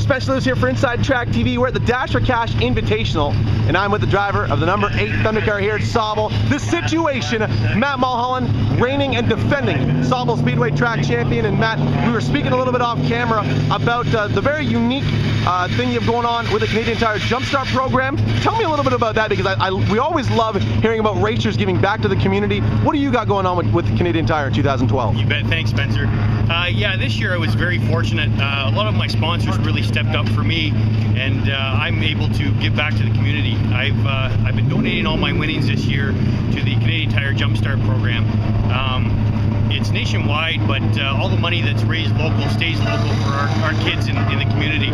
Spencer Lewis here for Inside Track TV. We're at the Dash for Cash Invitational, and I'm with the driver of the number 8 Thunder Car here at Sauble. The situation, Matt Mulholland, reigning and defending Sauble Speedway track champion. And Matt, we were speaking a little bit off camera about the very unique thing you have going on with the Canadian Tire Jumpstart Program. Tell me a little bit about that, because we always love hearing about racers giving back to the community. What do you got going on with Canadian Tire in 2012? You bet. Thanks, Spencer. Yeah, this year I was very fortunate. A lot of my sponsors really stepped up for me, and I'm able to give back to the community. I've been donating all my winnings this year to the Canadian Tire Jumpstart Program. It's nationwide, but all the money that's raised local stays local for our kids in the community.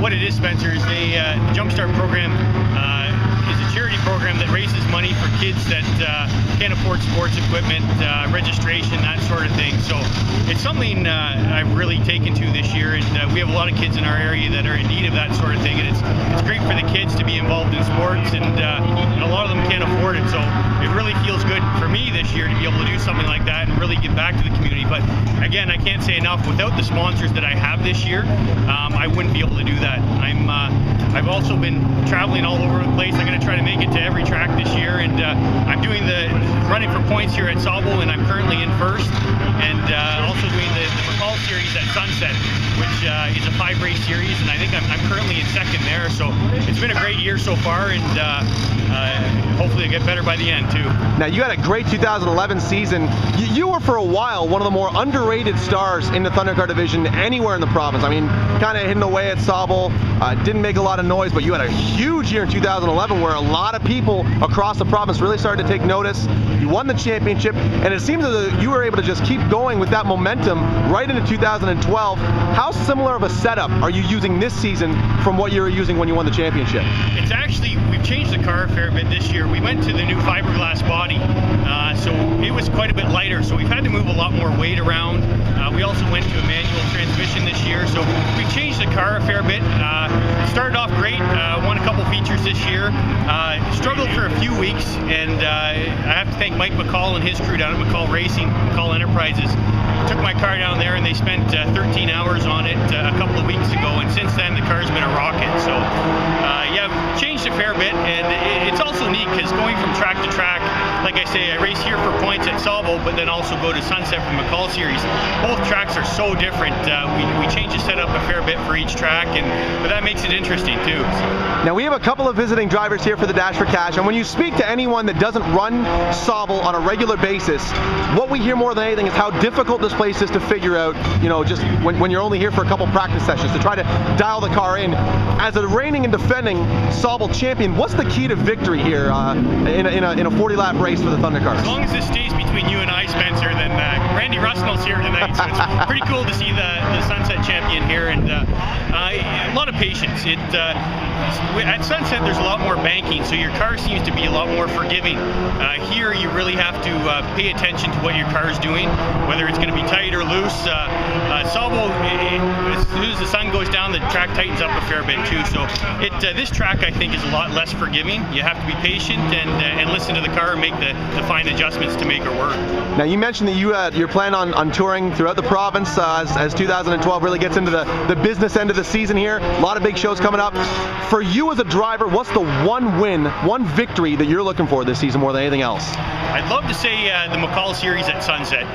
What it is, Spencer, is the Jumpstart Program is a charity program that raises money for kids that can't afford sports equipment, registration, that sort of thing. So it's something I've really taken to this year, and we have a lot of kids in our area that are in need of that sort of thing, and it's great for the kids to be involved in sports, and a lot of them can't afford it. So it really feels good for me this year to be able to do something like that and really give back to the community. But again, I can't say enough, without the sponsors that I have this year, I wouldn't be able to do that. I've also been traveling all over the place. I'm going to try to make it to every track this year, and I'm doing the running for points here at Sauble, and I'm currently in first, and also doing the McCall series at Sunset, which is a 5-race series, and I think I'm currently in second there. So it's been a great year so far, and hopefully it'll get better by the end too. Now, you had a great 2011 season. You were for a while one of the more underrated stars in the Thunder Car division anywhere in the province. I mean, kind of hidden away at Sauble, didn't make a lot of noise, but you had a huge year in 2011 where a lot of people across the province really started to take notice. You won the championship, and it seems that you were able to just keep going with that momentum right into 2012. How similar of a setup are you using this season from what you were using when you won the championship? It's actually, we've changed the car a fair bit this year. We went to the new fiberglass body, so it was quite a bit lighter, so we've had to move a lot more weight around. We also went to a manual transmission this year, so we've changed the car a fair bit. It started off great, won a couple features this year, struggled for a few weeks, and I have to thank Mike McCall and his crew down at McCall Racing, McCall Enterprises. Took my car down there, and they spent 13 hours on it a couple of weeks ago, and since then the car's been a rocket. So yeah, I've changed a fair bit, and it's also neat because going from track to track, like I say, I race here for points at Sauble, but then also go to Sunset for McCall series. Both tracks are so different. We change the setup a fair bit for each track, but that makes it interesting too. Now, we have a couple of visiting drivers here for the Dash for Cash, and when you speak to anyone that doesn't run Sauble on a regular basis, what we hear more than anything is how difficult this place is to figure out, you know, just when you're only here for a couple practice sessions, to try to dial the car in. As a reigning and defending Sauble champion, what's the key to victory here in a 40-lap race for the Thunder Cars? As long as it stays between you and I, Spencer, then Randy Rusnell's here tonight, so it's pretty cool to see the Sunset champion here, and a lot of patience. At Sunset there's a lot more banking, so your car seems to be a lot more forgiving. Here you really have to pay attention to what your car is doing, whether it's going to be tight or loose. Sauble, as soon as the sun goes down, the track tightens up a fair bit too, so this track I think is a lot less forgiving. You have to be patient and listen to the car and make the fine adjustments to make her work. Now, you mentioned that you're planning on touring throughout the province as 2012 really gets into the business end of the season here. A lot of big shows coming up. For you as a driver, what's the one win, one victory that you're looking for this season more than anything else? I'd love to say the McCall series at Sunset.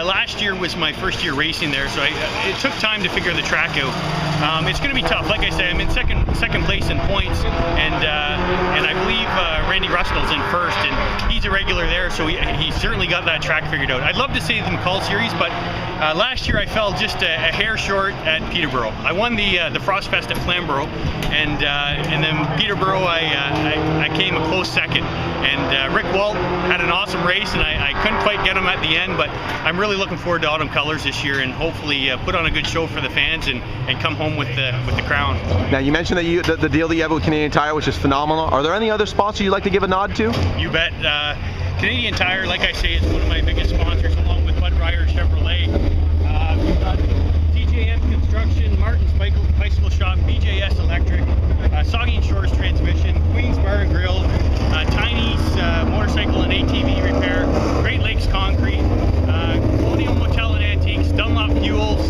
Last year was my first year racing there, so it took time to figure the track out. It's going to be tough. Like I said, I'm in second place in points, and I believe Randy Rusnell's in first, and he's a regular there, so he certainly got that track figured out. I'd love to say the McCall series, but last year I fell just a hair short at Peterborough. I won the Frost Fest at Flamborough, and then Peterborough I came a close second. And Rick Walt had an awesome race, and I couldn't quite get him at the end, but I'm really looking forward to Autumn Colors this year, and hopefully put on a good show for the fans and come home with the crown. Now, you mentioned that the deal that you have with Canadian Tire, which is phenomenal. Are there any other sponsors you'd like to give a nod to? You bet. Canadian Tire, like I say, is one of my biggest sponsors, along with Bud Ryder Chevrolet. We've got TJM Construction, Martin's Bicycle Shop, BJS Electric, Saugeen Shores Transmission, Queen's Bar and Grill, Tiny's Motorcycle and ATV Repair, Great Lakes Concrete, Colonial Motel and Antiques, Dunlop Fuels,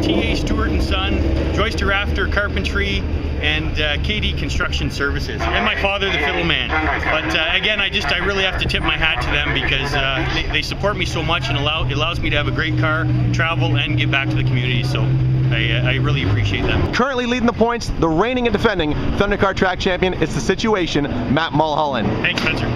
TA Stewart and Son, Joyce Oyster Rafter Carpentry, and KD Construction Services, and my father, the fiddle man. But again, I really have to tip my hat to them because they support me so much and it allows me to have a great car, travel, and give back to the community. So I really appreciate them. Currently leading the points, the reigning and defending Thunder Car track champion, it's the Situation, Matt Mulholland. Thanks, Spencer.